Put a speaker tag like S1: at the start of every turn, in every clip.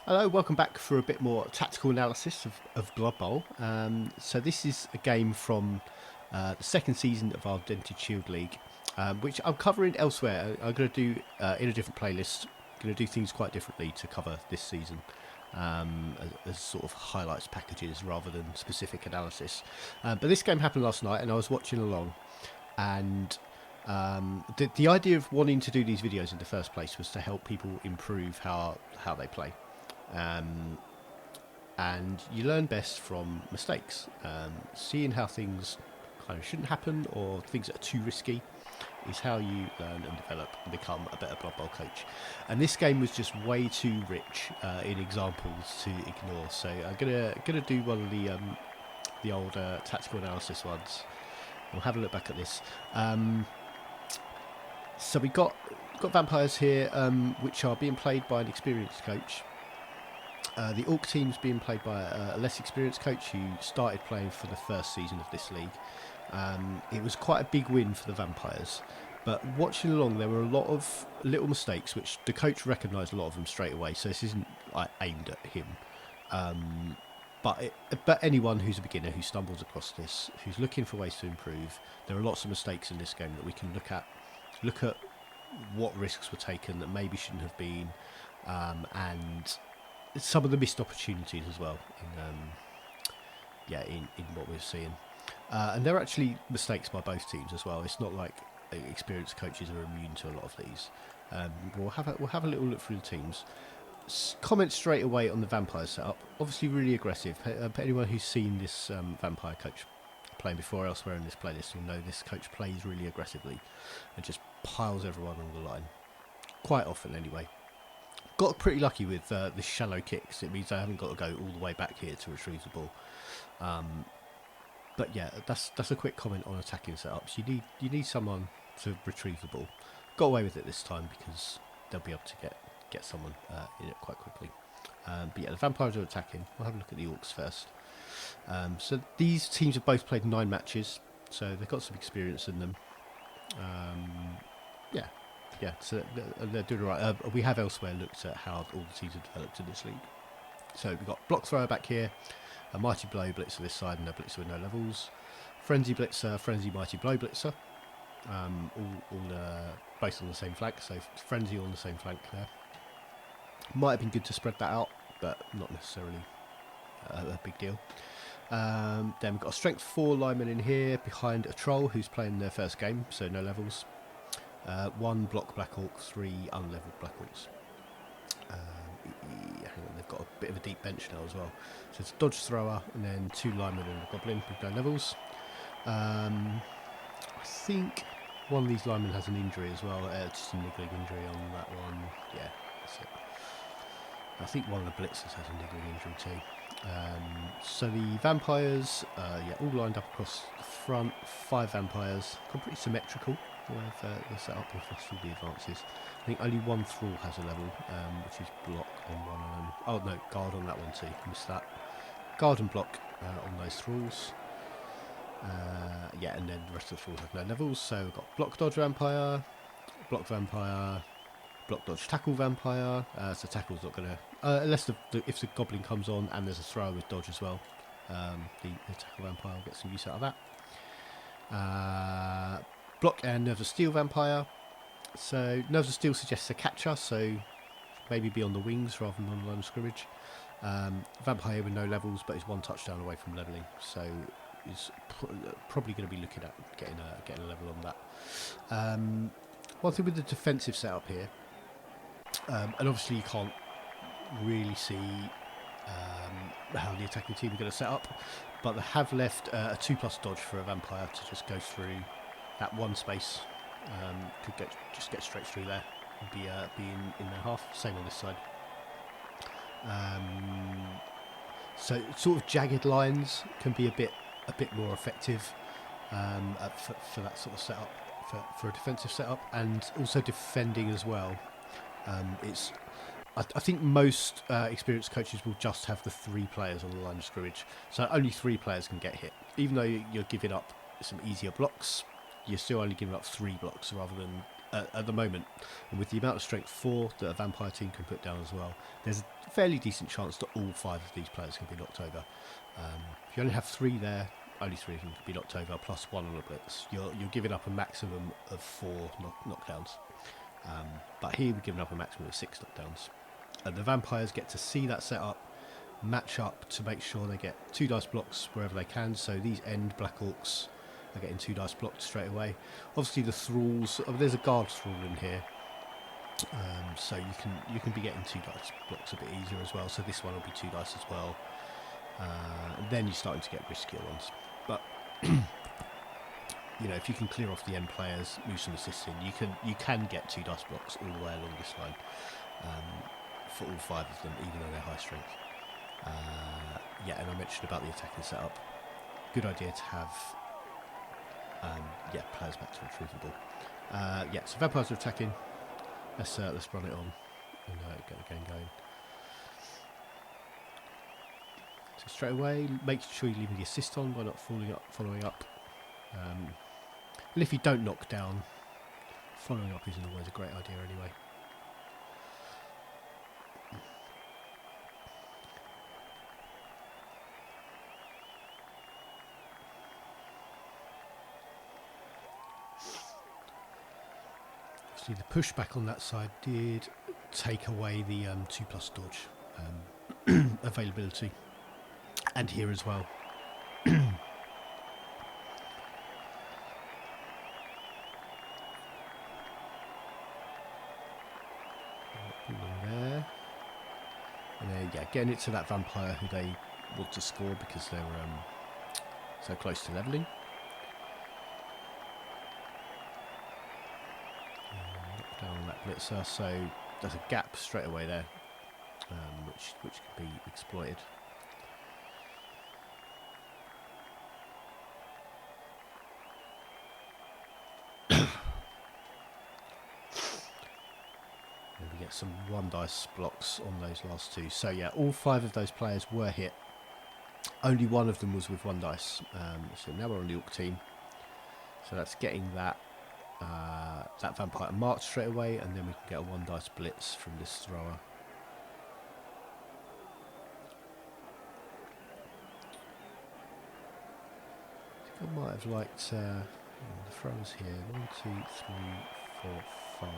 S1: Hello, welcome back for a bit more tactical analysis of Blood Bowl. So this is a game from the second season of our Dented Shield League, which I'm covering elsewhere. I'm going to do in a different playlist. Going to do things quite differently to cover this season, as sort of highlights packages rather than specific analysis. But this game happened last night, and I was watching along, and the idea of wanting to do these videos in the first place was to help people improve how they play. And you learn best from mistakes. Seeing how things kind of shouldn't happen or things that are too risky is how you learn and develop and become a better Blood Bowl coach. And this game was just way too rich in examples to ignore. So I'm gonna do one of the old tactical analysis ones. We'll have a look back at this. So we got vampires here, which are being played by an experienced coach. The Orc team's being played by a less experienced coach who started playing for the first season of this league. It was quite a big win for the vampires, but watching along there were a lot of little mistakes which the coach recognised a lot of them straight away, so this isn't aimed at him. But anyone who's a beginner who stumbles across this, who's looking for ways to improve, there are lots of mistakes in this game that we can look at what risks were taken that maybe shouldn't have been, and some of the missed opportunities as well in what we're seeing, and there are actually mistakes by both teams as well. It's not like experienced coaches are immune to a lot of these. We'll have a little look through the teams. Comment straight away on the vampire setup. Obviously really aggressive. Anyone who's seen this vampire coach playing before elsewhere in this playlist will know this coach plays really aggressively and just piles everyone on the line quite often anyway. Got pretty lucky with the shallow kicks. It means I haven't got to go all the way back here to retrieve the ball. But yeah, that's a quick comment on attacking setups. You need someone to retrieve the ball. Got away with it this time because they'll be able to get someone in it quite quickly. But yeah, the vampires are attacking. We'll have a look at the Orcs first. So these teams have both played 9 matches, so they've got some experience in them. Yeah, so they're doing all right. We have elsewhere looked at how all the teams have developed in this league. So we've got Block Thrower back here, a Mighty Blow Blitzer this side, and a Blitzer with no levels. Frenzy Blitzer, Frenzy Mighty Blow Blitzer. Both on the same flank, so Frenzy on the same flank there. Might have been good to spread that out, but not necessarily a big deal. Then we've got a Strength 4 lineman in here behind a Troll who's playing their first game, so no levels. 1 block Black Orc, 3 unleveled Black Orcs. Hang on, they've got a bit of a deep bench now as well. So it's a Dodge Thrower and then 2 linemen and a Goblin with no levels. I think one of these linemen has an injury as well, just a niggling injury on that one. Yeah, that's it. I think one of the Blitzers has a niggling injury too. So the vampires, all lined up across the front. 5 vampires, gone pretty symmetrical. They're set up across all the advances. I think only 1 thrall has a level, which is block on one of them. Oh no, guard on that one too. Missed that. Guard and block on those thralls. And then the rest of the thralls have no levels. So we've got block dodge vampire, block vampire, block dodge tackle vampire. So tackle's not going to unless if the goblin comes on and there's a thrower with dodge as well. The tackle vampire will get some use out of that. Block and Nerves of Steel vampire. So Nerves of Steel suggests a catcher, so maybe be on the wings rather than on the line of scrimmage. Vampire with no levels, but is 1 touchdown away from leveling, so is probably going to be looking at getting a level on that. One thing with the defensive setup here, and obviously you can't really see how the attacking team are going to set up, but they have left a 2+ dodge for a vampire to just go through that one space. Could get straight through there and be in their half. Same on this side. So sort of jagged lines can be a bit more effective for that sort of setup, for a defensive setup, and also defending as well. I think most experienced coaches will just have the 3 players on the line of scrimmage, so only 3 players can get hit. Even though you're giving up some easier blocks, you're still only giving up 3 blocks rather than at the moment. And with the amount of strength 4 that a vampire team can put down as well, there's a fairly decent chance that all 5 of these players can be knocked over. If you only have 3 there, only 3 can be knocked over, plus 1 on a blitz. You're giving up a maximum of 4 knockdowns. But here we're giving up a maximum of 6 knockdowns. And the vampires get to see that setup, match up to make sure they get 2 dice blocks wherever they can. So these end Black Orcs are getting 2 dice blocked straight away. Obviously the thralls, there's a guard thrall in here, so you can be getting 2 dice blocks a bit easier as well. So this one will be 2 dice as well. And then you're starting to get riskier ones. But you know, if you can clear off the end players, move some assists in, you can get 2 dice blocks all the way along this line for all 5 of them, even though they're high strength. Yeah, and I mentioned about the attacking setup. Good idea to have players back to retrieve the ball. Yeah, so vampires are attacking. Let's run it on and get the game going. So straight away, make sure you leave the assist on by not following up. And if you don't knock down, following up isn't always a great idea anyway. The pushback on that side did take away the 2+ dodge availability, and here as well. There, and then getting it to that vampire who they want to score because they're so close to levelling. Down on that blitzer, so there's a gap straight away there, which can be exploited. And we get some 1 dice blocks on those last 2. So yeah, all 5 of those players were hit. Only 1 of them was with 1 dice. So now we're on the Orc team. So that's getting that vampire marked straight away, and then we can get a 1 dice blitz from this thrower. I think I might have liked the throwers here. 1, 2, 3, 4, 5.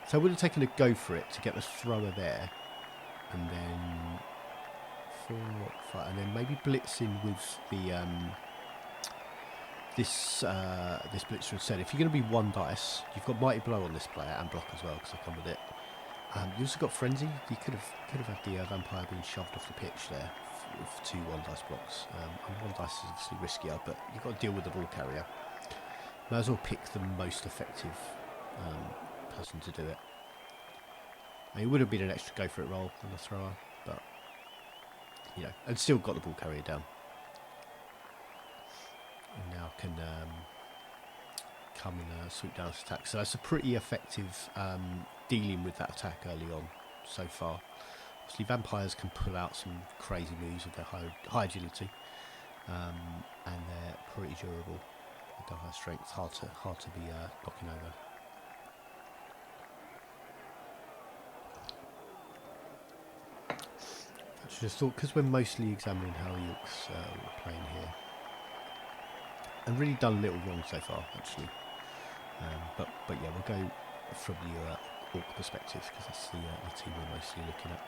S1: So I would have taken a go for it to get the thrower there, and then 4, 5, and then maybe blitzing with the this blitzer instead. If you're going to be 1 dice, you've got Mighty Blow on this player and block as well because they come with it. You also got Frenzy. You could have had the vampire being shoved off the pitch there with 2 1 dice blocks. And 1 dice is obviously riskier, but you've got to deal with the ball carrier. Might as well pick the most effective person to do it. And it would have been an extra go for it roll on the thrower, but you know, and still got the ball carrier down. And now can come and swoop down to attack. So that's a pretty effective dealing with that attack early on so far. Obviously vampires can pull out some crazy moves with their high agility, and they're pretty durable with their high strength. Hard to be knocking over. I just thought, because we're mostly examining how the Orcs were playing here, and really done little wrong so far actually, but yeah, we'll go from the Orc perspective because that's the team we're mostly looking at.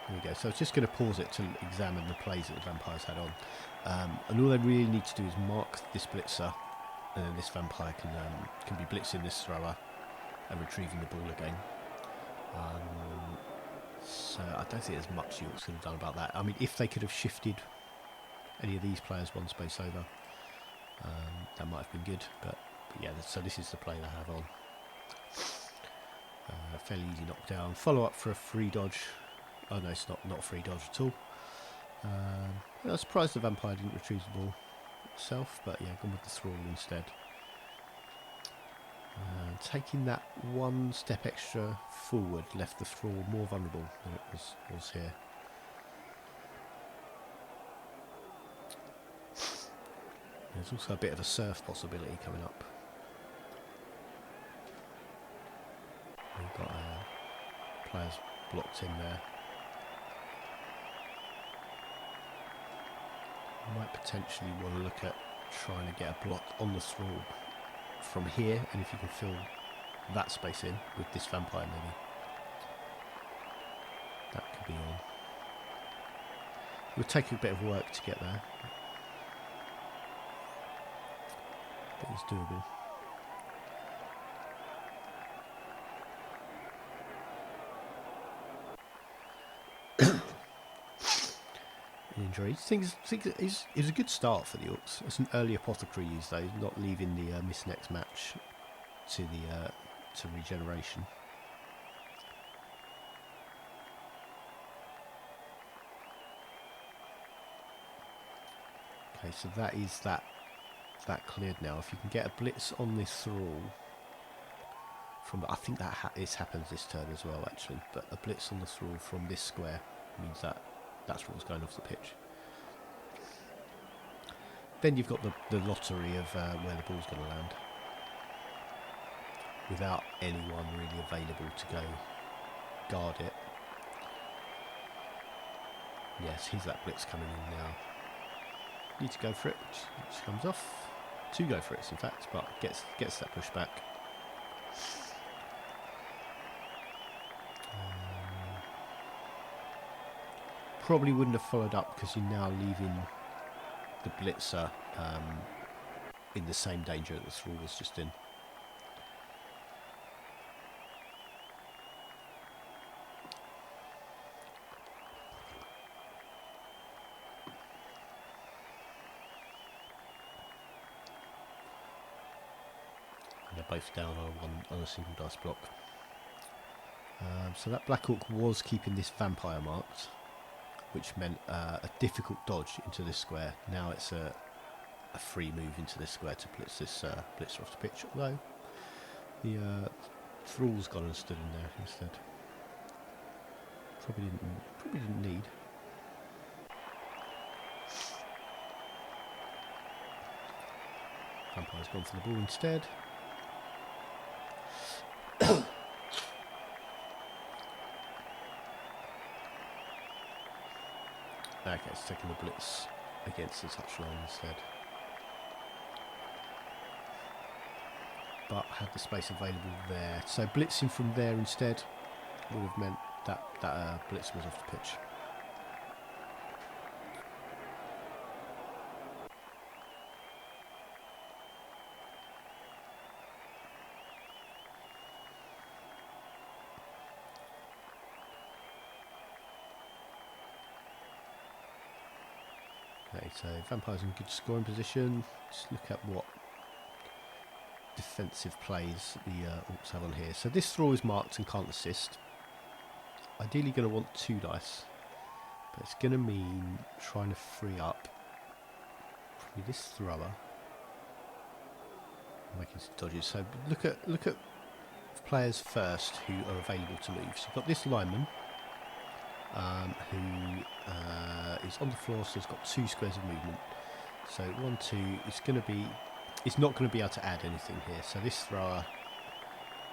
S1: There we go. So I was just going to pause it to examine the plays that the vampires had on, and all they really need to do is mark this blitzer, and then this vampire can be blitzing this thrower and retrieving the ball again. So I don't think there's much the Orcs could have done about that. I mean, if they could have shifted any of these players 1 space over, that might have been good. But yeah, so this is the play they have on. Fairly easy knockdown. Follow up for a free dodge. Oh no, it's not a free dodge at all. I was surprised the vampire didn't retrieve the ball itself, but yeah, gone with the thrall instead. Taking that 1 step extra forward left the thrall more vulnerable than it was here. There's also a bit of a surf possibility coming up. We've got players blocked in there. Might potentially want to look at trying to get a block on the thrall from here, and if you can fill that space in with this vampire, maybe that could be on. It would take a bit of work to get there, but it's doable. Injury. I think it's a good start for the Orcs. It's an early apothecary use though, not leaving the miss next match to the to regeneration. Okay, so that is that cleared now. If you can get a blitz on this thrall from, I think that happens this turn as well actually, but a blitz on the thrall from this square means that thrall's going off the pitch. Then you've got the lottery of where the ball's going to land, without anyone really available to go guard it. Yes, here's that blitz coming in now. Need to go for it, which comes off. To go for it, in fact, but gets that pushback. Probably wouldn't have followed up because you're now leaving the blitzer in the same danger that the thrall was just in. And they're both down on a single dice block. So that Black Orc was keeping this vampire marked, which meant a difficult dodge into this square. Now it's a free move into this square to blitz this blitzer off the pitch, although the thrall's gone and stood in there instead. Probably didn't need. Vampire's gone for the ball instead. Okay, it's taking the blitz against the touchline instead. But had the space available there. So blitzing from there instead would have meant that blitz was off the pitch. Okay, so Vampire's in good scoring position. Just look at what defensive plays the Orcs have on here. So this throw is marked and can't assist. Ideally going to want 2 dice, but it's going to mean trying to free up probably this thrower, making some dodges. So look at players first who are available to move. So you've got this lineman who is on the floor, so it's got 2 squares of movement. So 1, 2. It's not going to be able to add anything here. So this thrower,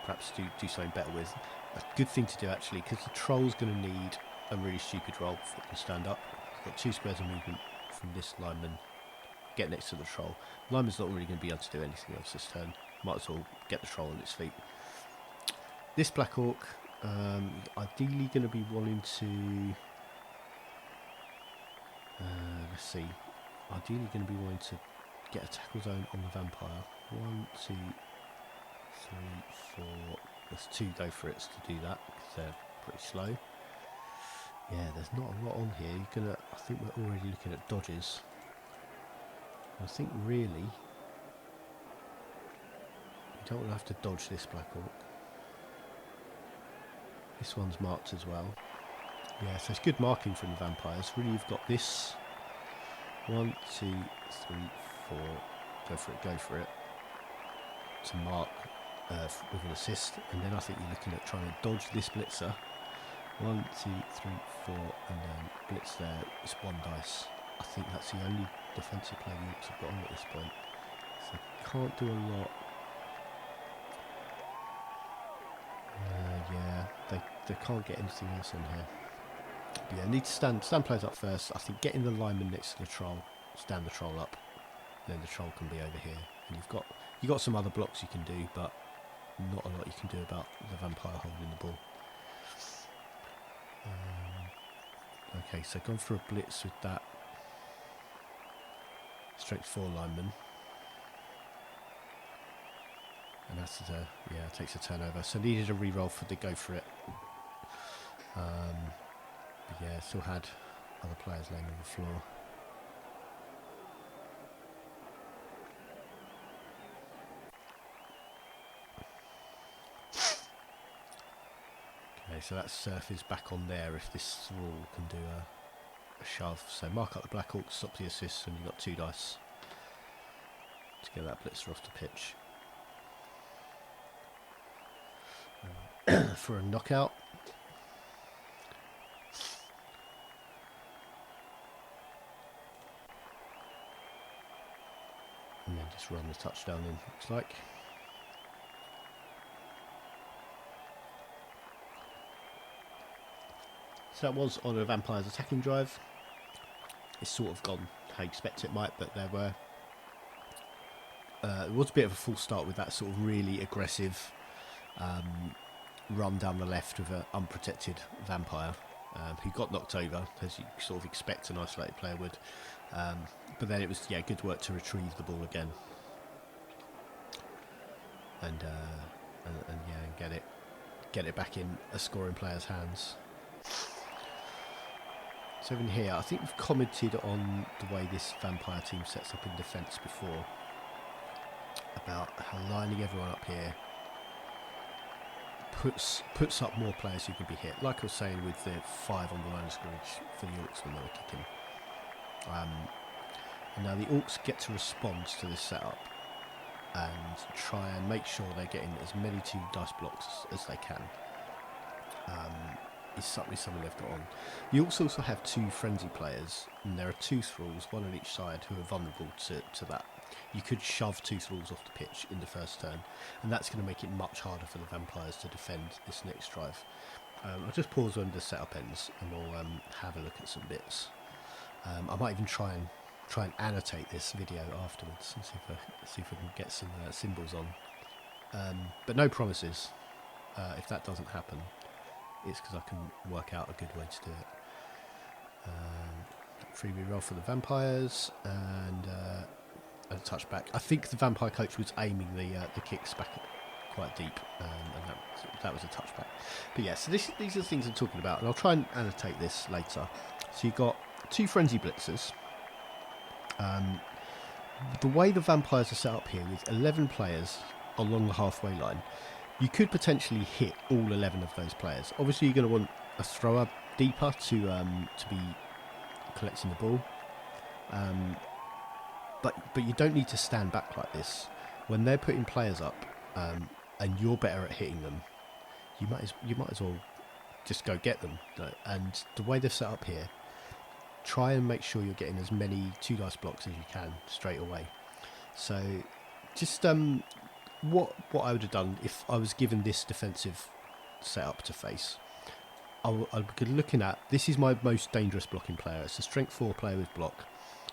S1: perhaps do something better with. A good thing to do actually, because the troll's going to need a really stupid roll before it can stand up. It's got 2 squares of movement from this lineman. Get next to the troll. Lineman's not really going to be able to do anything else this turn. Might as well get the troll on its feet. This Black Orc, ideally going to be wanting to. Let's see. Ideally going to be wanting to get a tackle zone on the vampire. 1, 2, 3, 4. There's 2 go for it to do that because they're pretty slow. Yeah, there's not a lot on here. I think we're already looking at dodges. I think really you don't want to have to dodge this Black Orc. This one's marked as well. Yeah, so it's good marking from the vampires. Really, you've got this 1, 2, 3, 4. Go for it. To mark with an assist, and then I think you're looking at trying to dodge this blitzer. 1, 2, 3, 4, and then blitz there. It's 1 dice. I think that's the only defensive play the Orcs have got on at this point. So can't do a lot. Yeah, they can't get anything else on here. But yeah, need to stand players up first. I think getting the lineman next to the troll, stand the troll up, then the troll can be over here. And you've got some other blocks you can do, but not a lot you can do about the vampire holding the ball. Okay, so gone for a blitz with that strength 4 lineman. And that's takes a turnover. So needed a re-roll for the go for it. But yeah, still had other players laying on the floor. Okay, so that surf is back on there if this thrall can do a shove. So mark up the Black Orcs, stop the assist, and you've got 2 dice to get that blitzer off the pitch. For a knockout. And then just run the touchdown in, looks like. So that was on a Vampire's attacking drive. It's sort of gone how you expect it might, but there was a bit of a false start with that sort of really aggressive run down the left with an unprotected Vampire who got knocked over, as you sort of expect an isolated player would. But then it was good work to retrieve the ball again and get it back in a scoring player's hands. So in here, I think we've commented on the way this Vampire team sets up in defence before, about how lining everyone up here puts up more players who can be hit. Like I was saying with the 5 on the line of scrimmage for the Orcs when they were kicking. And now the Orcs get to respond to this setup and try and make sure they're getting as many 2 dice blocks as they can. Is something they've got on. The Orcs also have 2 frenzy players, and there are 2 thralls, 1 on each side, who are vulnerable to that. You could shove 2 thralls off the pitch in the first turn, and that's going to make it much harder for the Vampires to defend this next drive. I'll just pause when the setup ends, and we'll have a look at some bits. I might even try and annotate this video afterwards and see if I can get some symbols on. But no promises. If that doesn't happen, it's because I can work out a good way to do it. Free reroll for the Vampires and a touchback. I think the Vampire coach was aiming the kicks back quite deep, and that was a touchback. But yeah, so these are the things I'm talking about, and I'll try and annotate this later. So you've got 2 frenzy blitzers. The way the Vampires are set up here with 11 players along the halfway line, you could potentially hit all 11 of those players. Obviously, you're going to want a thrower deeper to be collecting the ball, but you don't need to stand back like this. When they're putting players up, and you're better at hitting them, you might as well just go get them. And the way they're set up here, try and make sure you're getting as many 2 dice blocks as you can straight away. So just what I would have done if I was given this defensive setup to face, I'd be looking at, this is my most dangerous blocking player. It's a strength 4 player with block.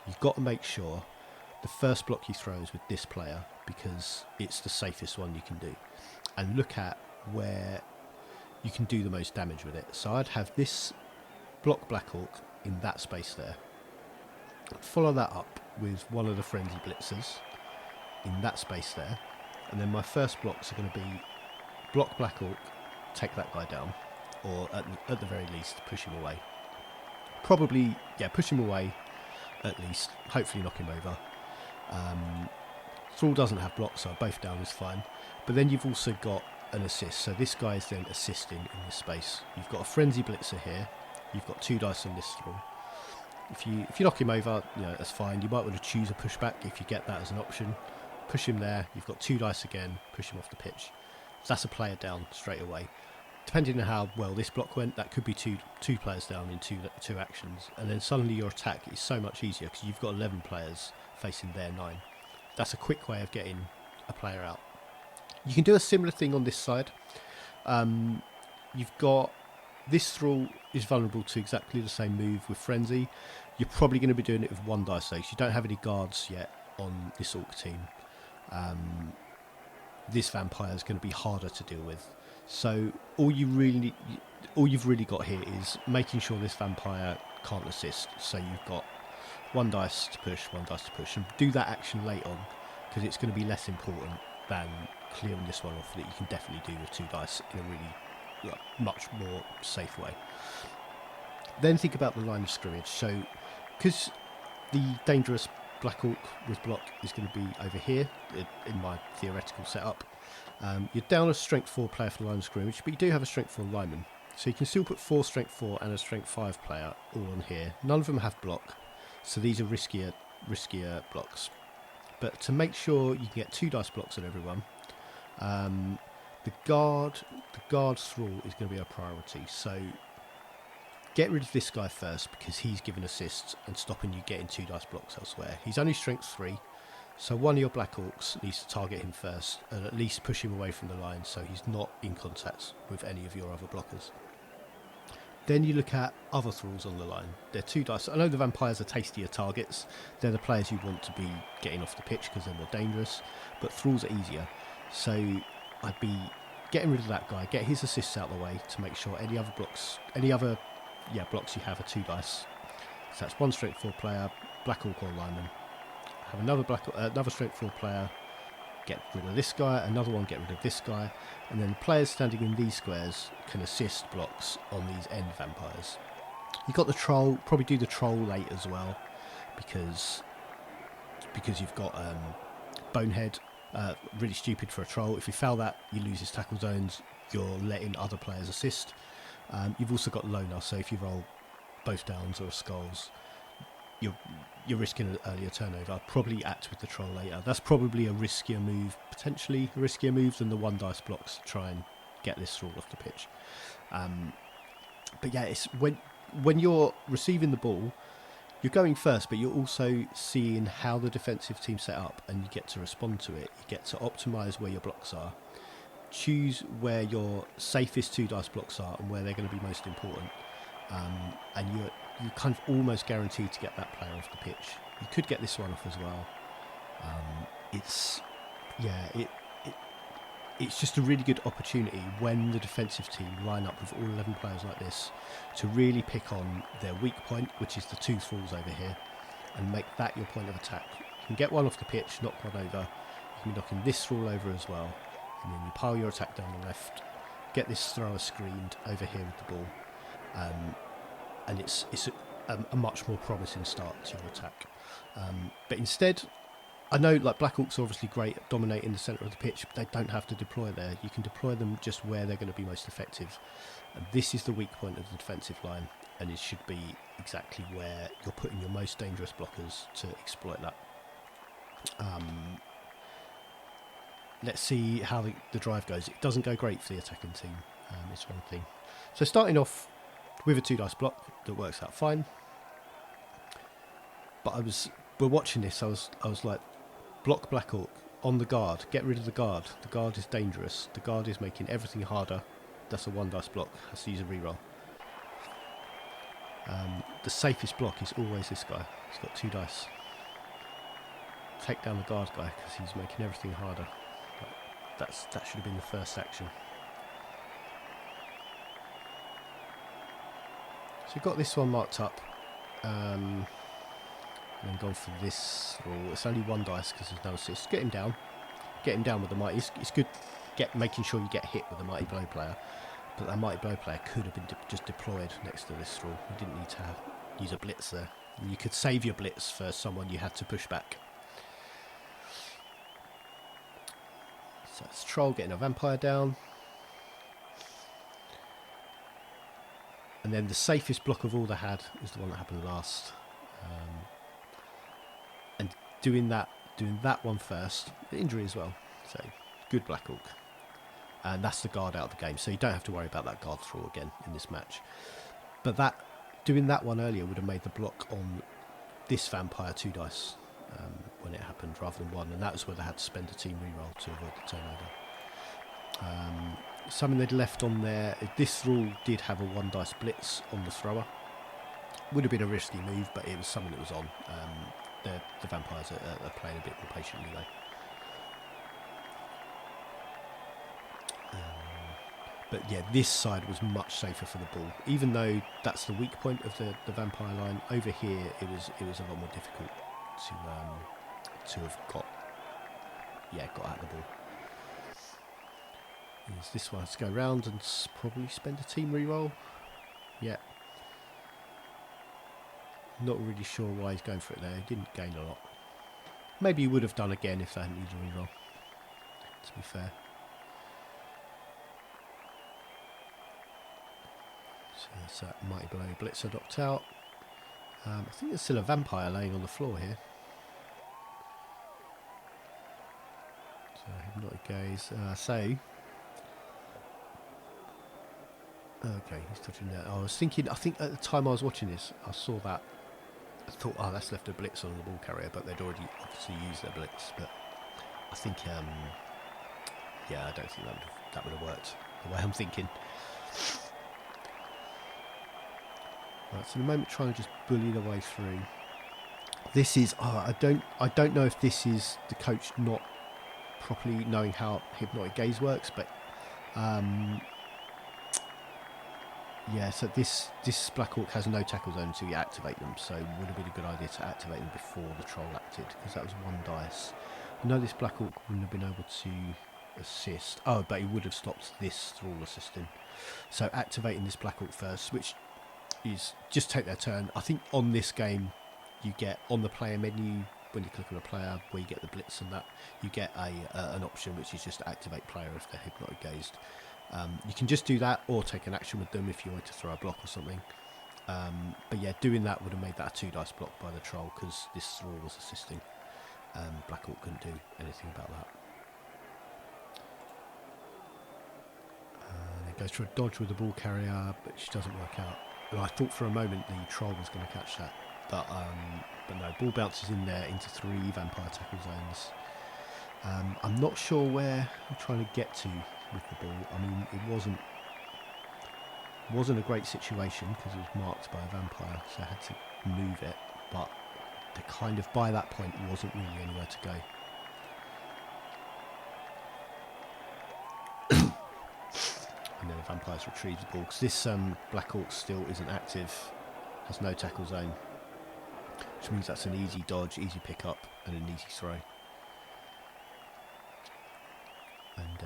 S1: You've got to make sure the first block you throw is with this player, because it's the safest one you can do, and look at where you can do the most damage with it. So I'd have this block Black Orc in that space there, follow that up with one of the frenzy blitzers in that space there, and then my first blocks are going to be block Black Orc, take that guy down, or at the very least push him away. Probably, push him away at least, hopefully knock him over. Thrall doesn't have blocks, so both down is fine. But then you've also got an assist, so this guy is then assisting in this space. You've got a frenzy blitzer here, you've got 2 dice on this Thrall. If you knock him over, that's fine. You might want to choose a pushback if you get that as an option. Push him there, you've got 2 dice again, push him off the pitch. So that's a player down straight away. depending on how well this block went, that could be two players down in two actions, and then suddenly your attack is so much easier because you've got 11 players facing their 9. That's a quick way of getting a player out. You can do a similar thing on this side. You've got this thrall is vulnerable to exactly the same move with Frenzy. You're probably going to be doing it with 1 dice though, because you don't have any guards yet on this Orc team. This vampire is going to be harder to deal with. So all you've really got here is making sure this vampire can't assist. So you've got 1 dice to push, 1 dice to push, and do that action late on, because it's going to be less important than clearing this one off that you can definitely do with 2 dice in a really much more safe way. Then think about the line of scrimmage. So because the dangerous Black Orc with block is going to be over here in my theoretical setup, you're down a strength 4 player for the line of scrimmage, but you do have a strength 4 lineman, so you can still put 4 strength 4 and a strength 5 player all on here. None of them have block, so these are riskier blocks. But to make sure you can get 2 dice blocks on everyone, the guard thrall is going to be a priority. So get rid of this guy first, because he's giving assists and stopping you getting 2 dice blocks elsewhere. He's only strength 3, so one of your Black Orcs needs to target him first and at least push him away from the line so he's not in contact with any of your other blockers. Then you look at other thralls on the line. They're 2 dice. I know the vampires are tastier targets. They're the players you want to be getting off the pitch because they're more dangerous, but thralls are easier. So I'd be getting rid of that guy, get his assists out of the way to make sure any other blocks you have are 2 dice. So that's 1 strength 4 player, Black Orc or lineman. Have another strength 4 player, get rid of this guy, another one, get rid of this guy, and then the players standing in these squares can assist blocks on these end vampires. You've got the troll, probably do the troll late as well, because you've got Bonehead, really stupid for a troll. If you foul that, you lose his tackle zones, you're letting other players assist. You've also got Loner, so if you roll both downs or skulls, you're risking an earlier turnover. I'd probably act with the troll later. That's probably a riskier move, potentially a riskier move than the 1 dice blocks to try and get this thrall off the pitch. But yeah, it's when you're receiving the ball, you're going first, but you're also seeing how the defensive team set up, and you get to respond to it. You get to optimise where your blocks are, choose where your safest 2 dice blocks are and where they're going to be most important, and you're kind of almost guaranteed to get that player off the pitch. You could get this one off as well. It's just a really good opportunity when the defensive team line up with all 11 players like this to really pick on their weak point, which is the 2 thralls over here, and make that your point of attack. You can get one off the pitch, knock one over. You can be knocking this thrall over as well, and then you pile your attack down the left, get this thrower screened over here with the ball, and it's a much more promising start to your attack. But instead, I know like Black Orcs are obviously great at dominating the centre of the pitch, but they don't have to deploy there. You can deploy them just where they're going to be most effective. And this is the weak point of the defensive line, and it should be exactly where you're putting your most dangerous blockers to exploit that. Let's see how the drive goes. It doesn't go great for the attacking team, it's one thing. So starting off with a 2 dice block, that works out fine. But we're watching this, I was like, block Black Orc on the guard, get rid of the guard. The guard is dangerous. The guard is making everything harder. That's a 1 dice block, has to use a reroll. The safest block is always this guy. He's got 2 dice. Take down the guard guy because he's making everything harder. That should have been the first action. So we've got this one marked up. And then gone for this roll. It's only 1 dice because there's no assist. Get him down. Get him down with the mighty. It's good making sure you get hit with a mighty blow player. But that mighty blow player could have been just deployed next to this roll. You didn't need to use a blitz there. You could save your blitz for someone you had to push back. So it's Troll getting a vampire down. And then the safest block of all they had is the one that happened last. And doing that one first. The injury as well. So good Black Orc. and that's the guard out of the game, so you don't have to worry about that guard throw again in this match. But doing that one earlier would have made the block on this vampire 2 dice when it happened rather than 1, and that was where they had to spend a team reroll to avoid the turnover. Something they'd left on there, this rule did have a 1 dice blitz on the thrower. Would have been a risky move, but it was something that was on. The vampires are playing a bit more patiently though. But yeah, this side was much safer for the ball, even though that's the weak point of the vampire line. Over here, it was a lot more difficult to have got out of the ball. Is this one has to go round and probably spend a team reroll? Yeah. Not really sure why he's going for it there. He didn't gain a lot. Maybe he would have done again if they hadn't needed a reroll, to be fair. So that's that mighty blow blitzer knocked out. I think there's still a vampire laying on the floor here. So hypnotic gaze. Okay, he's touching that. I think at the time I was watching this, I saw that. I thought, oh, that's left a blitz on the ball carrier, but they'd already obviously used their blitz. But I think, yeah, I don't think that would have worked the way I'm thinking. Right, so in a moment, trying to just bully the way through. This is, I don't know if this is the coach not properly knowing how hypnotic gaze works, but yeah, so this Black Orc has no tackle zone until you activate them, so it would have been a good idea to activate them before the troll acted, because that was 1 dice. I know this Black Orc wouldn't have been able to assist. Oh, but he would have stopped this thrall assisting. So activating this Black Orc first, which is just take their turn. I think on this game, you get on the player menu, when you click on a player, where you get the blitz and that, you get an option which is just activate player if they're hypnotic gazed. You can just do that or take an action with them if you want to throw a block or something. But yeah, doing that would have made that a 2 dice block by the troll because this thrall was assisting. Black Orc couldn't do anything about that. And it goes for a dodge with the ball carrier, but she doesn't work out. And I thought for a moment the troll was going to catch that, but no, ball bounces in there into 3 vampire tackle zones. I'm not sure where I'm trying to get to with the ball. I mean, it wasn't a great situation because it was marked by a vampire, so I had to move it, but the kind of by that point wasn't really anywhere to go. And then the vampires retrieve the ball because this Black Orc still isn't active, has no tackle zone, which means that's an easy dodge, easy pick up, and an easy throw. And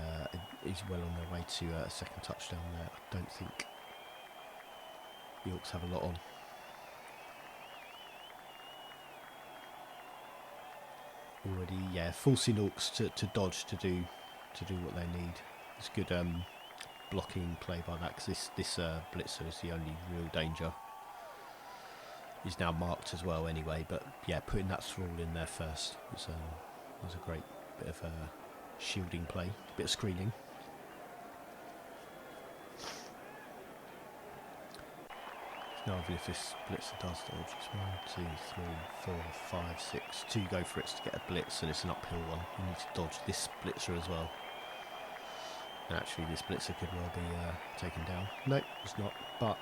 S1: is well on their way to a second touchdown there. I don't think the Orcs have a lot on. Already, yeah, forcing Orcs to dodge to do what they need. It's good blocking play by that because this blitzer is the only real danger. He's now marked as well anyway, but yeah, putting that thrall in there first was a great bit of shielding play, a bit of screening. Now, even if this blitzer does dodge, it's 1, 2, 3, 4, 5, 6. 2 go for it to get a blitz, and it's an uphill one. You need to dodge this blitzer as well. And actually, this blitzer could well be taken down. No, it's not. But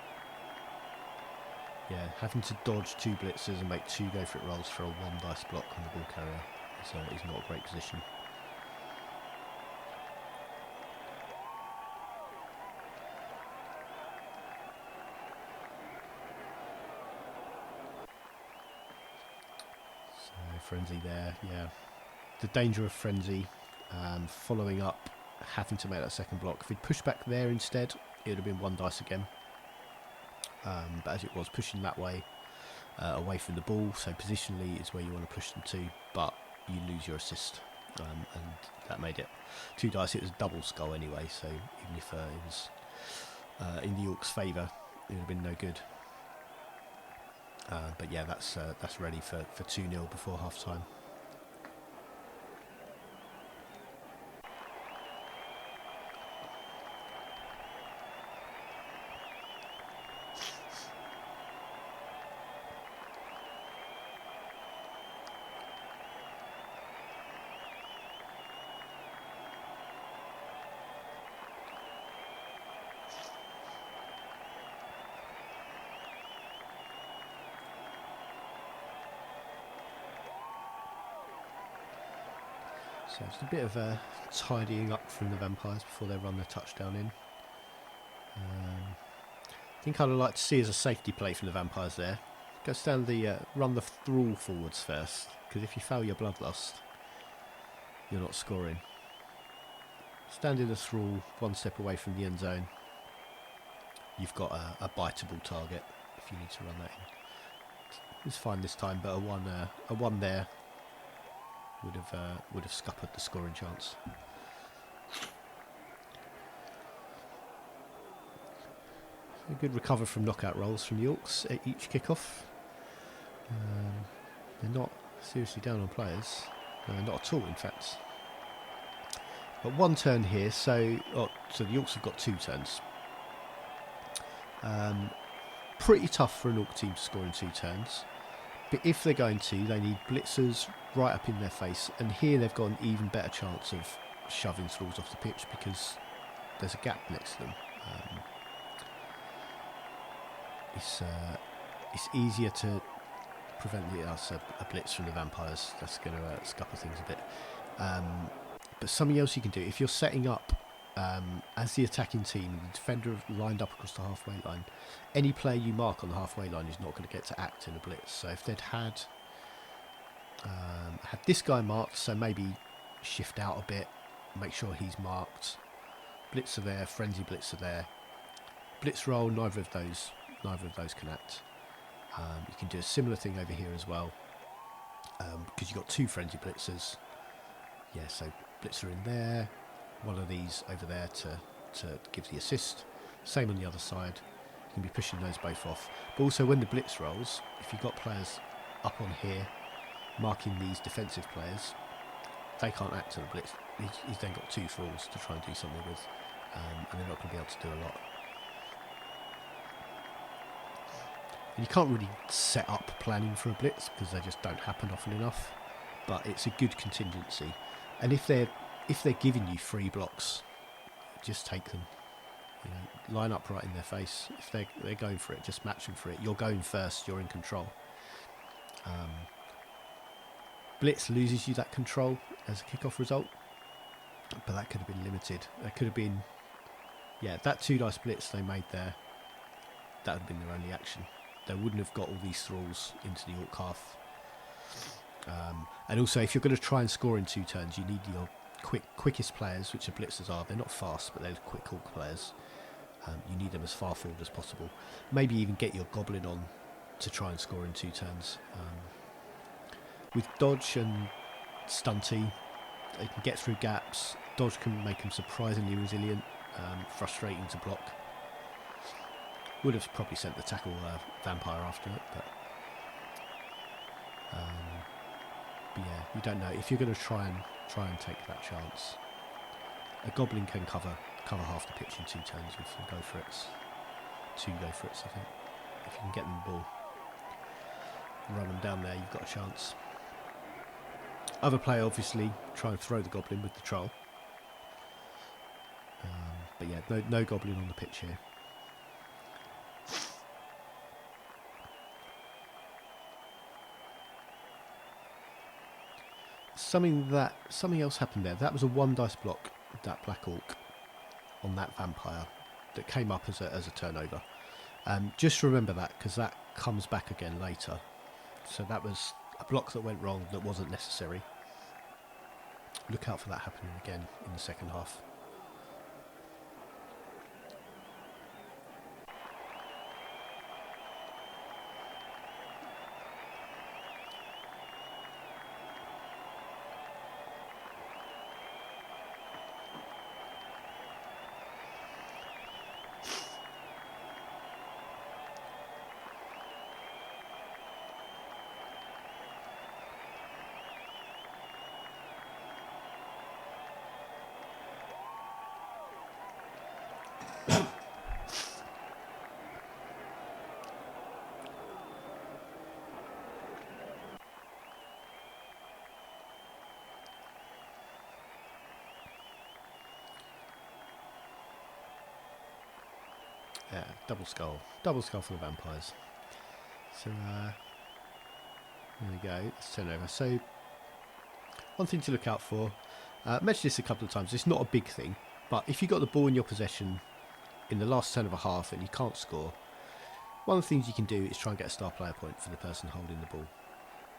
S1: yeah, having to dodge 2 blitzers and make 2 go for it rolls for a 1 dice block on the ball carrier is not a great position. Frenzy there, yeah. The danger of Frenzy, following up, having to make that second block. If he'd pushed back there instead, it would have been 1 dice again. But as it was, pushing that way, away from the ball, so positionally is where you want to push them to, but you lose your assist. And that made it 2 dice. It was a double skull anyway, so even if it was in the Orcs' favour, it would have been no good. But yeah, that's ready for 2-0 before half time. So it's a bit of a tidying up from the vampires before they run their touchdown in. I think I'd like to see as a safety play from the vampires there. Go stand run the thrall forwards first, because if you fail your bloodlust, you're not scoring. Stand in the thrall, one step away from the end zone. You've got a biteable target if you need to run that in. It's fine this time, but a one there would have scuppered the scoring chance. A good recover from knockout rolls from the Orcs at each kickoff. They're not seriously down on players, not at all in fact. But one turn here, so the Orcs have got 2 turns. Pretty tough for an Orc team to score in 2 turns. But if they're going to, they need blitzers right up in their face. And here they've got an even better chance of shoving thralls off the pitch because there's a gap next to them. It's easier to prevent a blitz from the vampires. That's going to scupper things a bit. But something else you can do, if you're setting up as the attacking team, the defender lined up across the halfway line, any player you mark on the halfway line is not going to get to act in a blitz. So if they'd had this guy marked, so maybe shift out a bit, make sure he's marked. Blitzer there, frenzy blitzer there. Blitz roll, neither of those can act. You can do a similar thing over here as well, because you've got 2 frenzy blitzers. Yeah, so blitzer in there, one of these over there to give the assist. Same on the other side. You can be pushing those both off. But also when the blitz rolls, if you've got players up on here marking these defensive players, they can't act to the blitz. He's then got 2 thralls to try and do something with, and they're not going to be able to do a lot. And you can't really set up planning for a blitz because they just don't happen often enough. But it's a good contingency. And if they're giving you free blocks, just take them. You know, line up right in their face. If they're going for it, just match them for it. You're going first. You're in control. Blitz loses you that control as a kickoff result, but that could have been limited. That could have been, that 2 dice blitz they made there. That would have been their only action. They wouldn't have got all these thralls into the Orc half. And also, if you're going to try and score in 2 turns, you need your quickest players, which the blitzers are. They're not fast, but they're quick Orc players. You need them as far forward as possible. Maybe even get your goblin on to try and score in 2 turns. With dodge and stunty, they can get through gaps. Dodge can make them surprisingly resilient, frustrating to block. Would have probably sent the tackle vampire after it, but yeah, you don't know if you're going to try and take that chance. A goblin can cover half the pitch in 2 turns with some go for it's. 2 go for it's, I think. If you can get them the ball, run them down there, you've got a chance. Other player obviously try and throw the goblin with the troll. But yeah, no goblin on the pitch here. Something else happened there. That was a 1 dice block, that black orc on that vampire that came up as a turnover. Just remember that, because that comes back again later. So that was a block that went wrong that wasn't necessary. Look out for that happening again in the second half. Yeah, double skull for the vampires. So there we go. Let's turn over. So one thing to look out for: I mentioned this a couple of times. It's not a big thing, but if you got the ball in your possession in the last turn of a half and you can't score, one of the things you can do is try and get a star player point for the person holding the ball.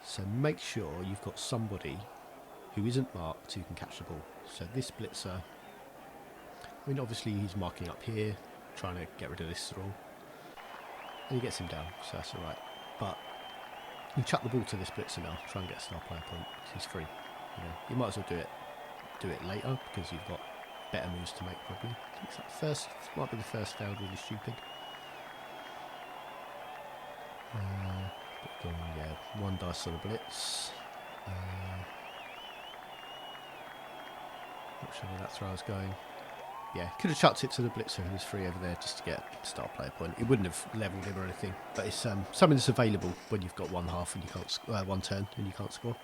S1: So make sure you've got somebody who isn't marked who can catch the ball. So this blitzer, I mean, obviously he's marking up here, trying to get rid of this thrall, and he gets him down, so that's all right. But you chuck the ball to this blitzer now, try and get a star player point, because he's free. You might as well do it later, because you've got better moves to make probably. I think it's that first, might be the first failed really stupid. Yeah, 1 dice on a blitz. Not sure where that throw's going. Yeah, could have chucked it to the blitzer who was free over there just to get a star player point. It wouldn't have levelled him or anything, but it's something that's available when you've got 1 half and you can't 1 turn and you can't score.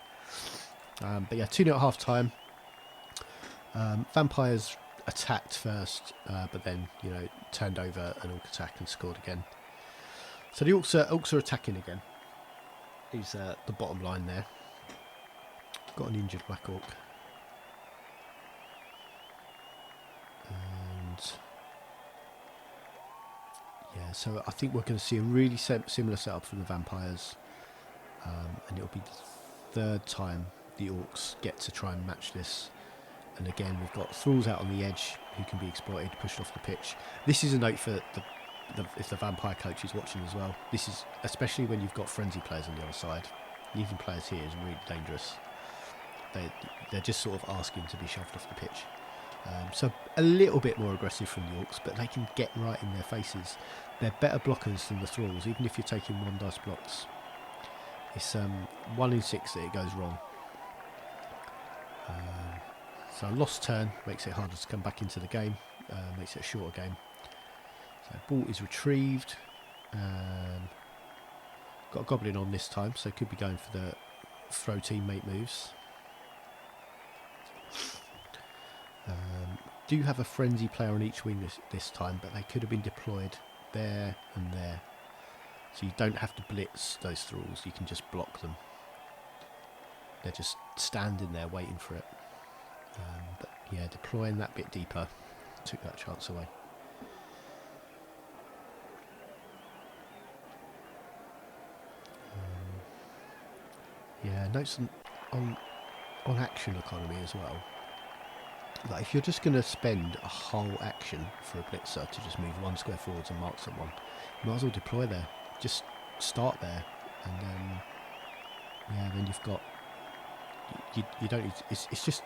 S1: But yeah, 2-0 at half time. Vampires attacked first, but then turned over an Orc attack and scored again. So the Orcs are attacking again. Is the bottom line there. Got an injured Black Orc. And yeah, so I think we're going to see a really similar setup from the Vampires. And it'll be the 3rd time the Orcs get to try and match this. And again, we've got thralls out on the edge who can be exploited, pushed off the pitch. This is a note for if the Vampire coach is watching as well. This is especially when you've got frenzy players on the other side. Even players here is really dangerous. They're just sort of asking to be shoved off the pitch. So a little bit more aggressive from the Orcs, but they can get right in their faces. They're better blockers than the thralls, even if you're taking 1 dice blocks. It's 1 in 6 that it goes wrong. So a lost turn makes it harder to come back into the game, makes it a shorter game. So ball is retrieved. Got a goblin on this time, so could be going for the throw teammate moves. Do have a frenzy player on each wing this time, but they could have been deployed there and there. So you don't have to blitz those thralls, you can just block them. They're just standing there waiting for it. But yeah, deploying that bit deeper took that chance away. Yeah, notes on action economy as well. Like if you're just going to spend a whole action for a blitzer to just move 1 square forwards and mark someone, you might as well deploy there. Just start there, and then you've got. You don't need. It's just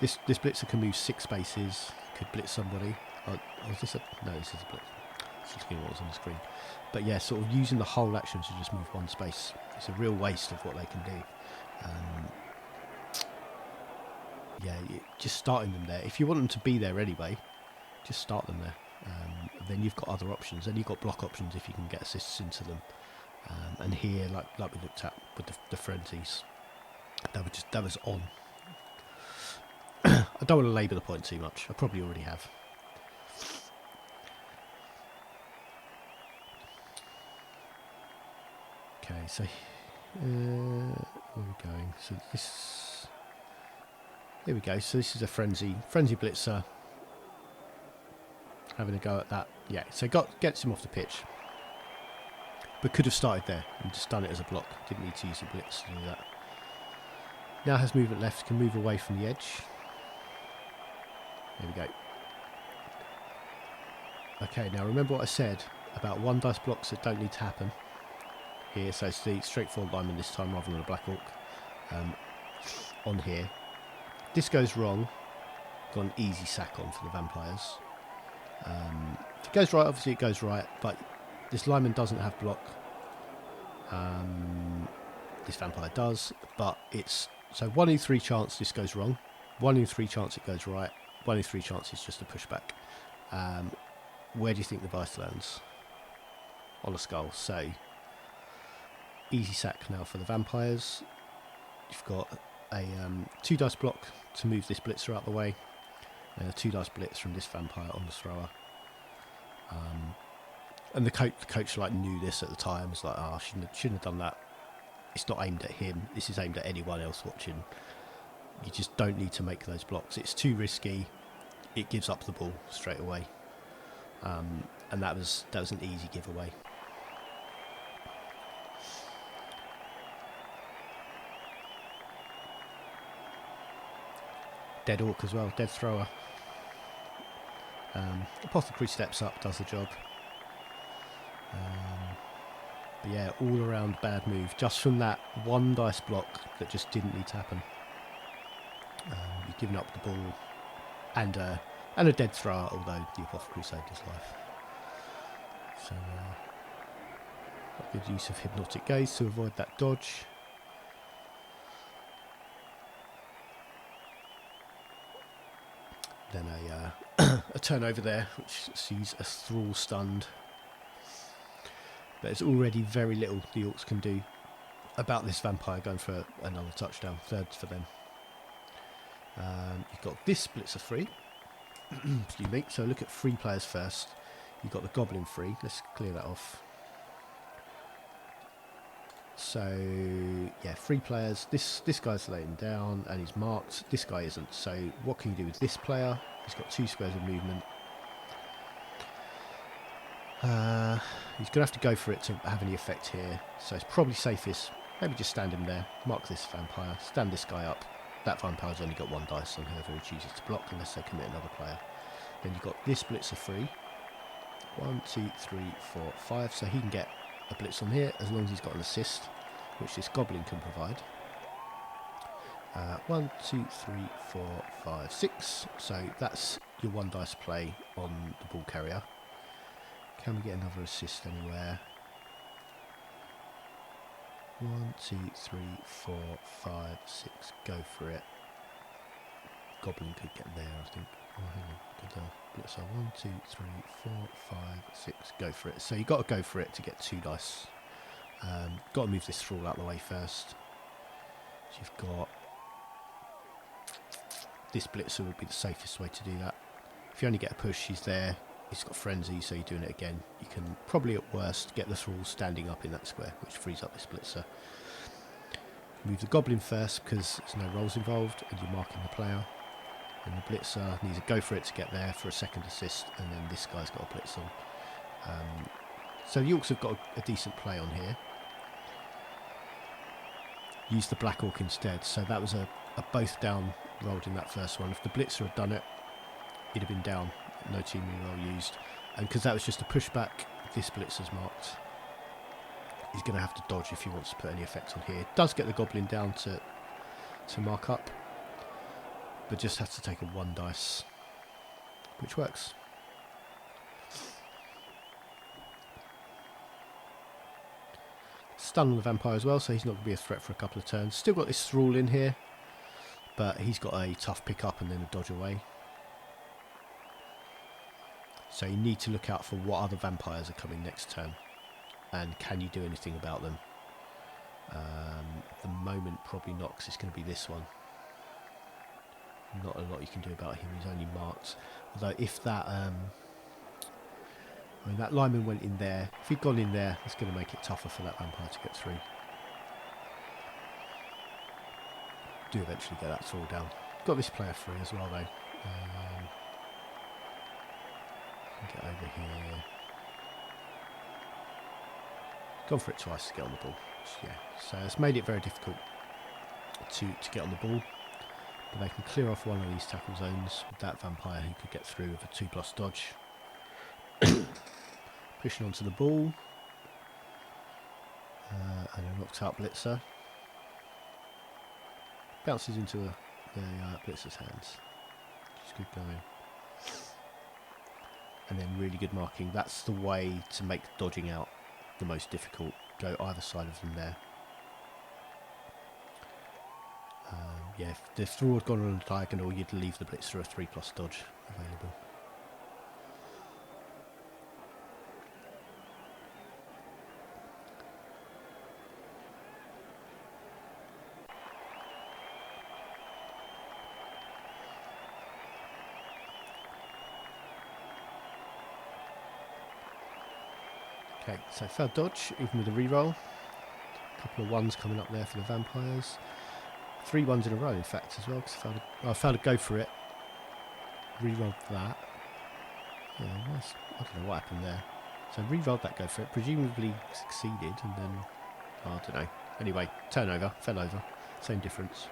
S1: this blitzer can move 6 spaces. Could blitz somebody. This is a blitz. Just looking at what was on the screen. But yeah, sort of using the whole action to just move 1 space. It's a real waste of what they can do. Yeah, just starting them there. If you want them to be there anyway, just start them there. Then you've got other options. Then you've got block options if you can get assists into them. And here, like we looked at with the frenzies, that was on. I don't want to labour the point too much. I probably already have. Okay, so where are we going? So this. Here we go. So this is a frenzy blitzer. Having a go at that. Yeah, so gets him off the pitch. But could have started there and just done it as a block. Didn't need to use a blitz to do that. Now has movement left, can move away from the edge. There we go. Okay, now remember what I said about 1 dice blocks that don't need to happen. Here, so it's the straightforward lineman this time rather than a Black Orc. On here. This goes wrong. Got an easy sack on for the Vampires. If it goes right, obviously it goes right, but this lineman doesn't have block. This Vampire does, but it's so 1 in 3 chance this goes wrong, 1 in 3 chance it goes right, 1 in 3 chance it's just a pushback. Where do you think the vice lands? On a skull. So easy sack now for the Vampires. You've got a 2 dice block to move this blitzer out the way, and a 2 dice blitz from this Vampire on the thrower. And the coach like knew this at the time. Was like, shouldn't have done that. It's not aimed at him. This is aimed at anyone else watching. you just don't need to make those blocks. It's too risky. It gives up the ball straight away, and that was an easy giveaway. Dead Orc as well, dead thrower. Apothecary steps up, does the job. But yeah, all around bad move, just from that one dice block that just didn't need to happen. You've given up the ball and a dead thrower, although the Apothecary saved his life. So good use of Hypnotic Gaze to avoid that dodge. Then a turnover there, which sees a thrall stunned. But there's already very little the Orcs can do about this vampire going for another touchdown, third for them. You've got this Blitzer free. Excuse me. So look at free players first. You've got the Goblin free. Let's clear that off. So yeah, free players. This guy's laying down and he's marked. This guy isn't. So what can you do with this player? He's got 2 squares of movement. He's going to have to go for it to have any effect here. So it's probably safest. Maybe just stand him there. Mark this vampire. Stand this guy up. That vampire's only got 1 dice on whoever he chooses to block unless they commit another player. Then you've got this Blitzer free. 1, 2, 3, 4, 5. So he can get a blitz on here as long as he's got an assist, which this Goblin can provide. 1, 2, 3, 4, 5, 6. So that's your 1 dice play on the ball carrier. Can we get another assist anywhere? 1, 2, 3, 4, 5, 6. Go for it. Goblin could get there, I think. Oh, hang on. Good blitzer. 1, 2, 3, 4, 5, 6. Go for it. So you've got to go for it to get 2 dice. Got to move this thrall out of the way first. So you've got this blitzer would be the safest way to do that. If you only get a push, he's there. He's got frenzy, so you're doing it again. You can probably at worst get the thrall standing up in that square, which frees up this blitzer. Move the Goblin first because there's no rolls involved, and you're marking the player. And the blitzer needs to go for it to get there for a second assist, and then this guy's got a blitz on. So the Orcs have got a decent play on here. Use the Black Orc instead, so that was a both down rolled in that first one. If the blitzer had done it, he'd have been down. No team reroll used. And because that was just a pushback, this blitzer's marked. He's going to have to dodge if he wants to put any effect on here. Does get the Goblin down to mark up, but just has to take a 1 dice, which works. Stun on the vampire as well, so he's not going to be a threat for a couple of turns. Still got this thrall in here, but he's got a tough pick up and then a dodge away. So you need to look out for what other vampires are coming next turn, and can you do anything about them? At the moment, probably not, because it's going to be this one. Not a lot you can do about him. He's only marked. Although if that, that lineman went in there. If he'd gone in there, it's going to make it tougher for that vampire to get through. Do eventually get that thrall down. Got this player free as well, though. Get over here. Gone for it twice to get on the ball. Yeah, so it's made it very difficult to get on the ball. But they can clear off one of these tackle zones with that vampire who could get through with a 2+ dodge. Pushing onto the ball. And a knocked out blitzer. Bounces into the blitzer's hands. Just good going. And then really good marking. That's the way to make dodging out the most difficult. Go either side of them there. Yeah, if the thrall had gone on a diagonal, you'd leave the blitzer a 3+ dodge available. Okay, so third dodge, even with a reroll. A couple of 1s coming up there for the vampires. 3 ones in a row, in fact, as well, because I found a go for it. Rerolled that. Yeah, I don't know what happened there. So rerolled that go for it, presumably succeeded, and then, I don't know. Anyway, turnover, fell over, same difference.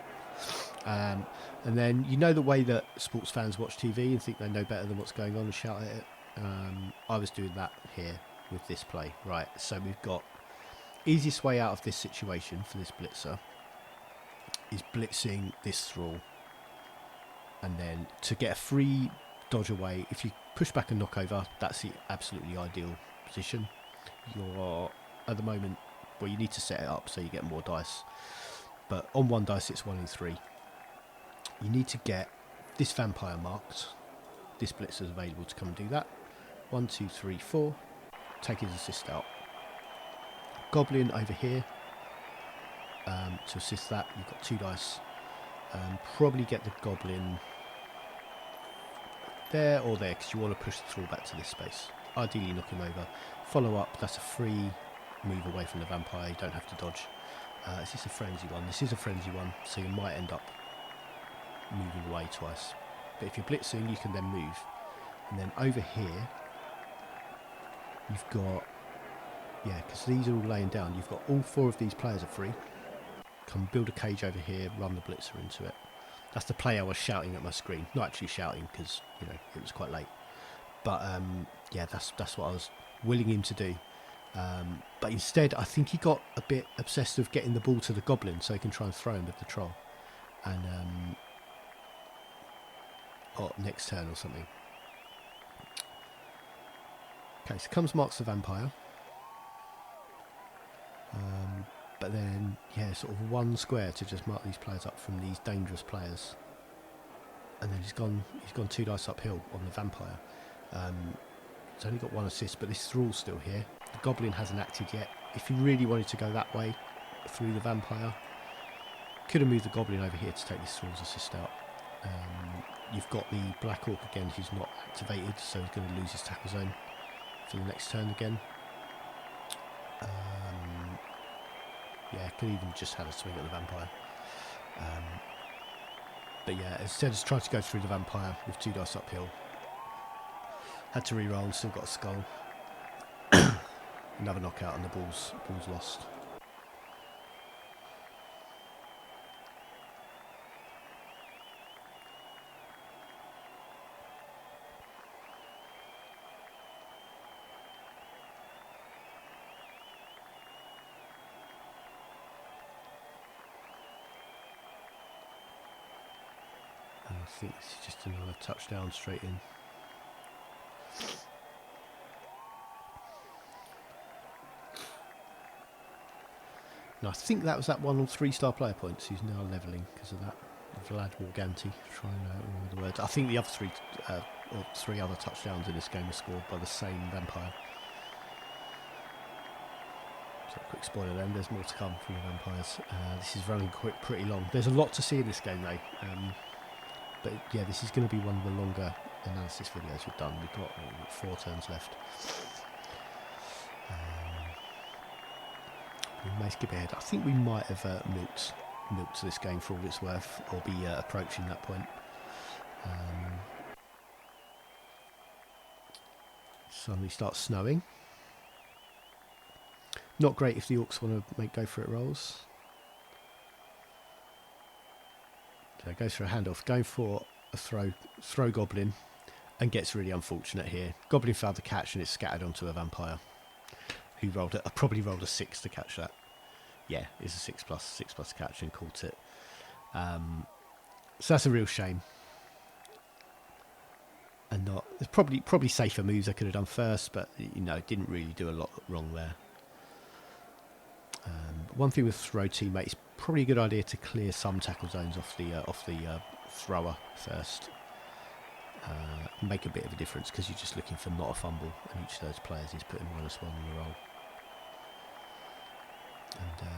S1: And then, you know the way that sports fans watch TV and think they know better than what's going on and shout at it? I was doing that here with this play. Right, so we've got easiest way out of this situation for this blitzer is blitzing this thrall, and then to get a free dodge away, if you push back and knock over, that's the absolutely ideal position. You're at the moment, well, you need to set it up so you get more dice, but on 1 dice it's 1 in 3. You need to get this vampire marked. This blitzer is available to come and do that. 1, 2, 3, 4. Take his assist out. Goblin over here to assist that. You've got 2 dice. Probably get the goblin there or there, because you want to push the thrall back to this space. Ideally knock him over. Follow up, that's a free move away from the vampire. You don't have to dodge. Is this a frenzy one? This is a frenzy one, so you might end up moving away twice. But if you're blitzing, you can then move. And then over here, you've got, yeah, because these are all laying down, you've got all 4 of these players are free. Come build a cage over here, run the blitzer into it. That's the play I was shouting at my screen. Not actually shouting, because, you know, it was quite late. But, yeah, that's what I was willing him to do. But instead, I think he got a bit obsessed with getting the ball to the goblin so he can try and throw him with the troll. And, or next turn or something. Okay, so comes marks the vampire. But then, yeah, sort of 1 square to just mark these players up from these dangerous players. And then he's gone 2 dice uphill on the vampire. He's only got 1 assist, but this thrall's still here. The goblin hasn't acted yet. If he really wanted to go that way, through the vampire, could have moved the goblin over here to take this thrall's assist out. You've got the black orc again, who's not activated, so he's going to lose his tackle zone for the next turn again. Yeah, could even just had a swing at the vampire. But yeah, instead of trying to go through the vampire with 2 dice uphill, had to re-roll and still got a skull. Another knockout and the ball's lost. I think this is just another touchdown straight in. And I think that was that one on 3-star player points who's now levelling because of that. Vlad Morganti, trying to remember the words. I think the other 3 other touchdowns in this game were scored by the same vampire. So a quick spoiler then, there's more to come from the vampires. This is running pretty long. There's a lot to see in this game though. But yeah, this is going to be one of the longer analysis videos we've done. We've got 4 turns left. We may skip ahead. I think we might have milked this game for all it's worth, or be approaching that point. Suddenly starts snowing. Not great if the Orcs want to go for it rolls. So goes for a handoff, going for a throw goblin, and gets really unfortunate here. Goblin failed the catch and it's scattered onto a vampire, who probably rolled a 6 to catch that. Yeah, it's a 6 plus catch and caught it. So that's a real shame. And there's probably safer moves I could have done first, but you know, didn't really do a lot wrong there. One thing with throw teammates, probably a good idea to clear some tackle zones off the thrower first. Make a bit of a difference because you're just looking for not a fumble, and each of those players is putting -1 on the roll. And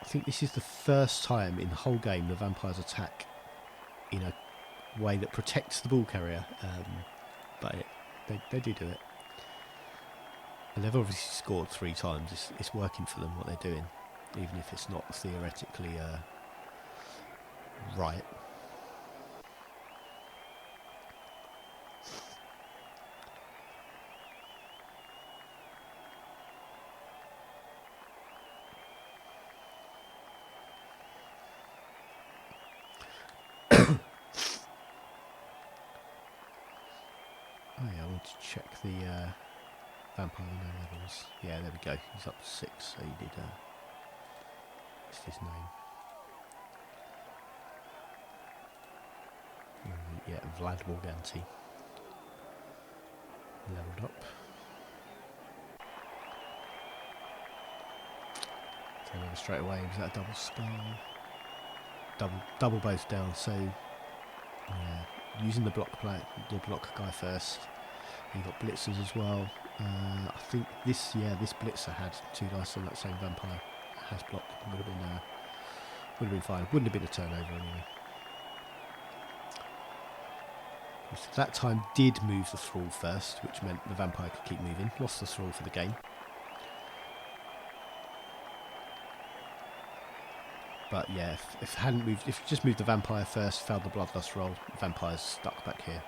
S1: I think this is the first time in the whole game the vampires attack in a way that protects the ball carrier, but they do it. And they've obviously scored 3 times. It's working for them what they're doing, even if it's not theoretically Right. Oh yeah, I want to check the vampire with no levels. Yeah, there we go. He's up to 6, so he did. What's his name? Yeah, Vlad Morganti. Leveled up. Turn over straight away. Was that a double skull? Double both down. So yeah, using the block guy first. You got blitzers as well. I think this blitzer had 2 dice on that same vampire. Has blocked. Would have been fine. Wouldn't have been a turnover anyway. So that time did move the thrall first, which meant the vampire could keep moving. Lost the thrall for the game. But yeah, if you just moved the vampire first, failed the bloodlust roll, the vampire's stuck back here.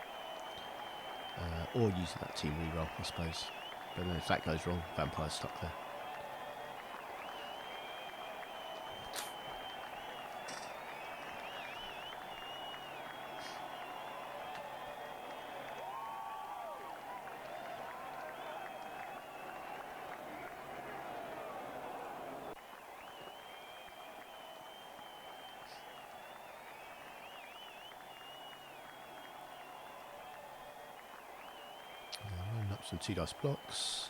S1: Or using that team reroll, I suppose. But then if that goes wrong, vampire's stuck there. Running up some 2 dice blocks.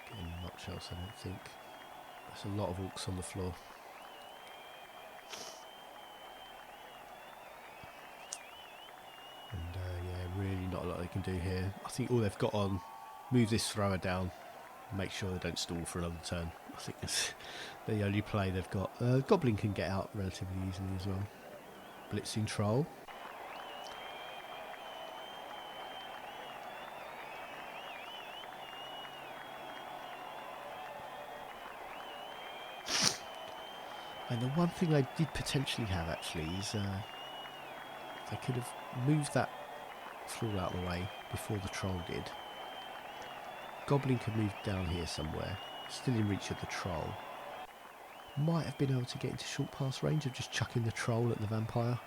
S1: Getting much else, I don't think. There's a lot of orcs on the floor. And yeah, really not a lot they can do here. I think all they've got on, move this thrower down, make sure they don't stall for another turn. I think it's the only play they've got. Goblin can get out relatively easily as well. Blitzing Troll. And the one thing I did potentially have actually is I could have moved that thrall out of the way before the troll did. Goblin could move down here somewhere, still in reach of the troll. Might have been able to get into short pass range of just chucking the troll at the vampire.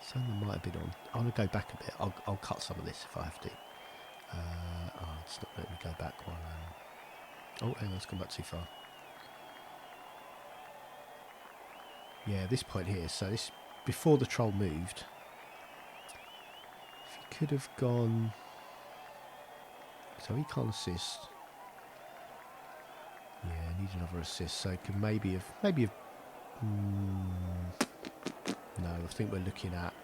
S1: Something might have been on. I want to go back a bit. I'll cut some of this if I have to. It's not letting me go back while oh, hang on, it's gone back too far. Yeah, this point here, so this before the troll moved, if he could have gone, so he can't assist. Yeah, needs another assist, so it could maybe have no, I think we're looking at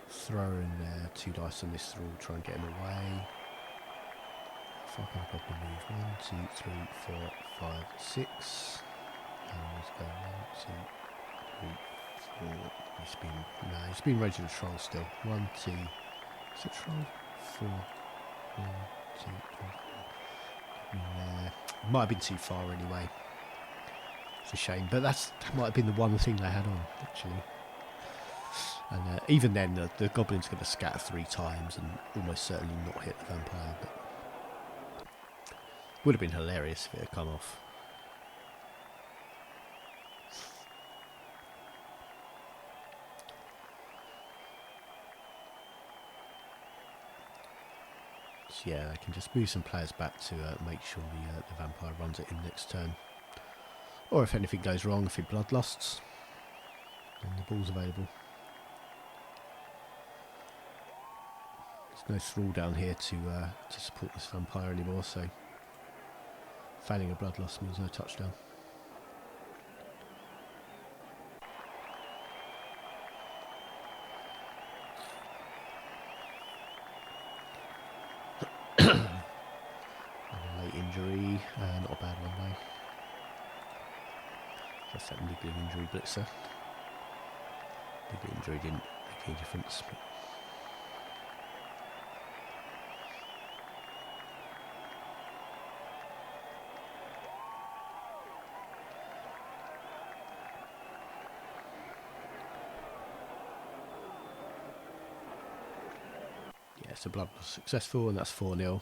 S1: thrower in there, 2 dice on this thrall, try and get him away. How far can a goblin move? 1, 2, 3, 4, 5, 6. Let's go 1, 2, 3, 4. He's been raging a troll still. 1, 2. Is it troll? 4. 1, 2, 3, 4. There. Might have been too far anyway. It's a shame, but that might have been the one thing they had on actually. And even then, the goblin's going to scatter 3 times and almost certainly not hit the vampire. But would have been hilarious if it had come off. Yeah, I can just move some players back to make sure the vampire runs it in next turn. Or if anything goes wrong, if it bloodlusts, then the ball's available. There's no thrall down here to support this vampire anymore, so failing a bloodlust means no touchdown. Late injury, not a bad one though. Just that niggling injury blitzer. Niggling injury didn't make any difference. But Yeah, so blood loss successful, and that's 4-0.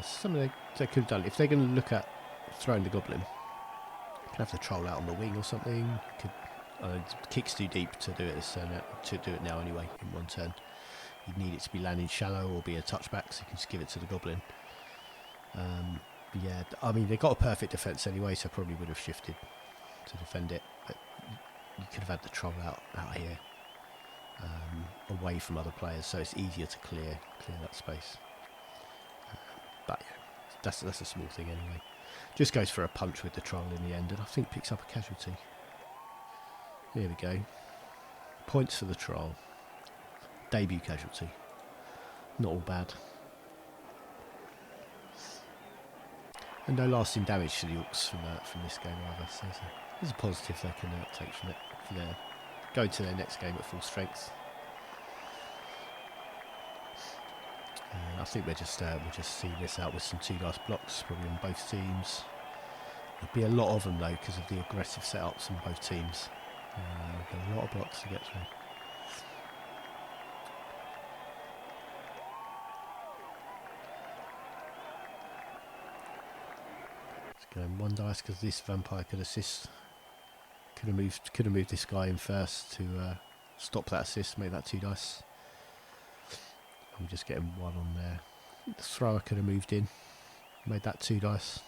S1: Something they could have done if they're going to look at throwing the goblin. You could have the troll out on the wing or something. You could, kick's too deep to do it this turn. To do it now anyway in one turn. You'd need it to be landing shallow or be a touchback, so you can just give it to the goblin. Yeah, I mean they got a perfect defence anyway, so probably would have shifted to defend it. But you could have had the troll out here, away from other players, so it's easier to clear that space. But yeah, that's a small thing anyway. Just goes for a punch with the troll in the end, and I think picks up a casualty. Here we go. Points for the troll. Debut casualty. Not all bad. And no lasting damage to the Orcs from this game either. So there's a positive they can take from it for their going to their next game at full strength. I think we'll just see this out with some 2 dice blocks, probably on both teams. There'll be a lot of them though because of the aggressive setups on both teams. Got a lot of blocks to get through. Let's go in 1 dice because this vampire could assist. Could have moved this guy in first to stop that assist, make that 2 dice. I'm just getting 1 on there. The thrower could have moved in, made that 2 dice.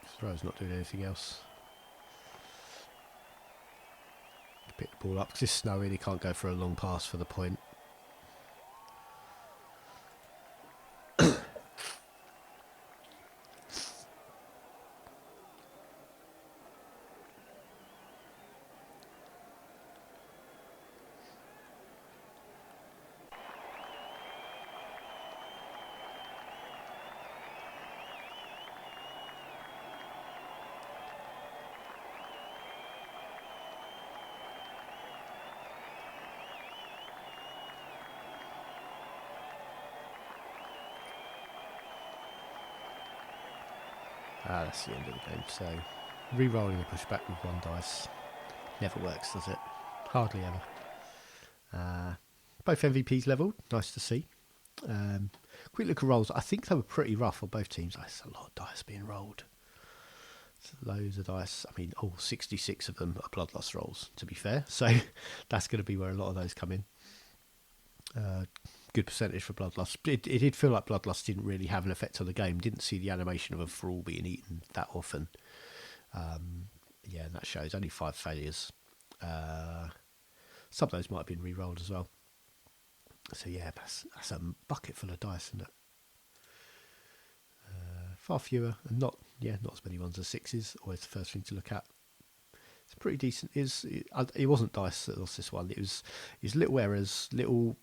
S1: The thrower's not doing anything else. Pick the ball up because it's snowing. He can't go for a long pass for the point. That's the end of the game. So, re-rolling a pushback with 1 dice never works, does it? Hardly ever. Both MVPs levelled. Nice to see. Quick look at rolls. I think they were pretty rough on both teams. That's a lot of dice being rolled. It's loads of dice. I mean, all 66 of them are bloodlust rolls, to be fair. So, that's going to be where a lot of those come in. Good percentage for bloodlust. It did feel like bloodlust didn't really have an effect on the game. Didn't see the animation of a thrall being eaten that often. Yeah, and that shows only 5 failures. Some of those might have been re-rolled as well. So yeah, that's a bucket full of dice, isn't it? Far fewer, and not as many ones as 6s. Always the first thing to look at. It's pretty decent. It wasn't dice that lost this one. It was little errors, little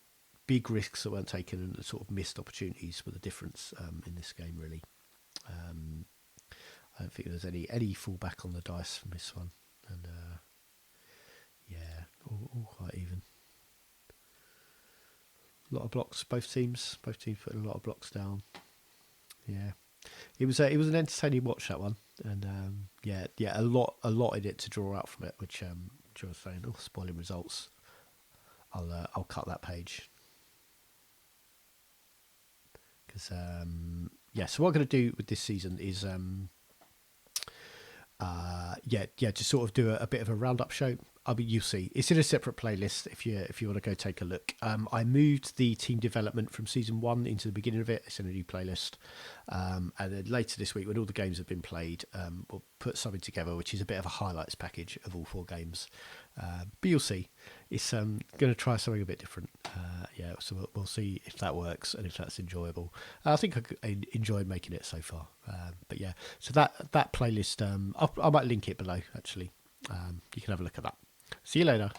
S1: big risks that weren't taken, and sort of missed opportunities were the difference in this game, really. I don't think there's any fallback on the dice from this one, and yeah, all quite even. A lot of blocks, both teams putting a lot of blocks down. Yeah, it was an entertaining watch, that one, and yeah, a lot in it to draw out from it, which I was saying, spoiling results. I'll cut that page. Because yeah, so what I'm going to do with this season is just sort of do a bit of a roundup show. I mean, you'll see. It's in a separate playlist if you want to go take a look. I moved the team development from season 1 into the beginning of it. It's in a new playlist. And then later this week, when all the games have been played, we'll put something together, which is a bit of a highlights package of all 4 games. But you'll see. It's going to try something a bit different. Yeah, so we'll see if that works and if that's enjoyable. I think I enjoyed making it so far. But yeah, so that playlist, I might link it below, actually. You can have a look at that. See you later.